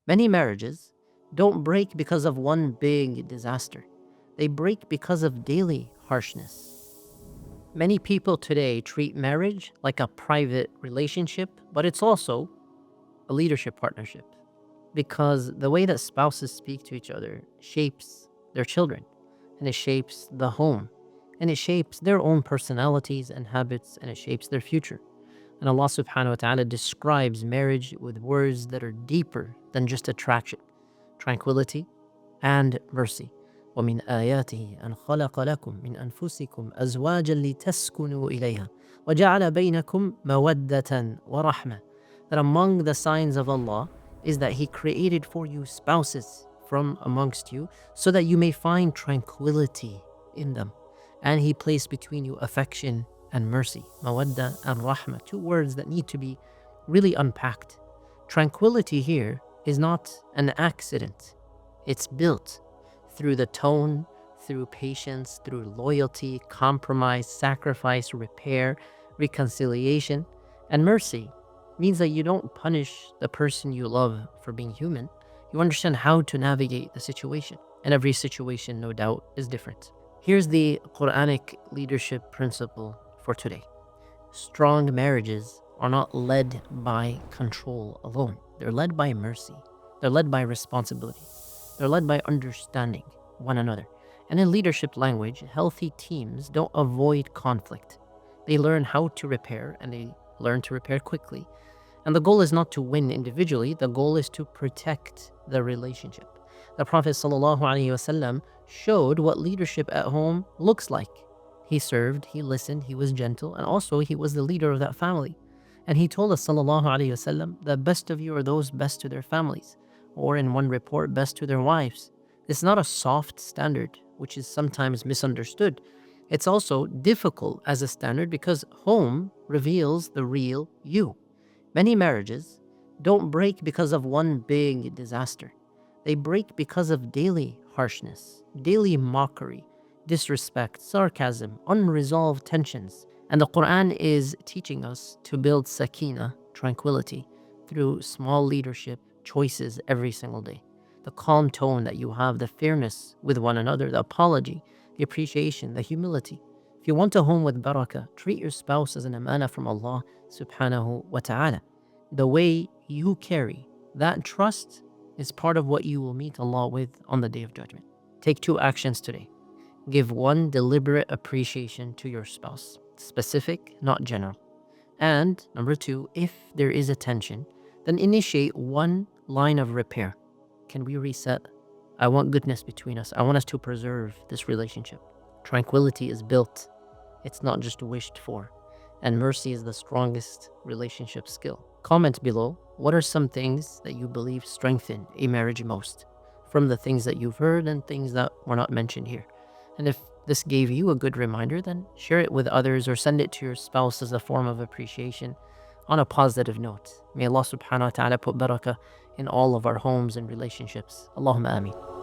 Many marriages don't break because of one big disaster. They break because of daily harshness. Many people today treat marriage like a private relationship, but it's also a leadership partnership because the way that spouses speak to each other shapes their children, and it shapes the home, and it shapes their own personalities and habits, and it shapes their future. And Allah subhanahu wa ta'ala describes marriage with words that are deeper than just attraction, tranquility and mercy. ومن آياته أن خلق لكم من أنفسكم أزواجا لتسكنوا إليها وجعل بينكم مودة ورحمة. That among the signs of Allah is that He created for you spouses from amongst you so that you may find tranquility in them. And He placed between you affection and mercy. Mawadda and rahma, two words that need to be really unpacked. Tranquility here is not an accident. It's built through the tone, through patience, through loyalty, compromise, sacrifice, repair, reconciliation. And mercy means that you don't punish the person you love for being human. You understand how to navigate the situation. And every situation, no doubt, is different. Here's the Quranic leadership principle for today. Strong marriages are not led by control alone. They're led by mercy. They're led by responsibility. They're led by understanding one another. And in leadership language, healthy teams don't avoid conflict. They learn how to repair, and they learn to repair quickly. And the goal is not to win individually, the goal is to protect the relationship. The Prophet ﷺ showed what leadership at home looks like. He served, he listened, he was gentle, and also he was the leader of that family. And he told us ﷺ, the best of you are those best to their families, or in one report, best to their wives. It's not a soft standard, which is sometimes misunderstood. It's also difficult as a standard because home reveals the real you. Many marriages don't break because of one big disaster. They break because of daily harshness, daily mockery, disrespect, sarcasm, unresolved tensions. And the Quran is teaching us to build sakina, tranquility, through small leadership choices every single day. The calm tone that you have, the fairness with one another, the apology, the appreciation, the humility. If you want a home with barakah, treat your spouse as an amana from Allah subhanahu wa ta'ala. The way you carry that trust is part of what you will meet Allah with on the Day of Judgment. Take 2 actions today. Give 1 deliberate appreciation to your spouse, specific, not general. And number 2, if there is a tension, then initiate 1 line of repair. Can we reset? I want goodness between us. I want us to preserve this relationship. Tranquility is built. It's not just wished for. And mercy is the strongest relationship skill. Comment below, what are some things that you believe strengthen a marriage most from the things that you've heard and things that were not mentioned here? And if this gave you a good reminder, then share it with others or send it to your spouse as a form of appreciation on a positive note. May Allah subhanahu wa ta'ala put barakah in all of our homes and relationships. Allahumma ameen.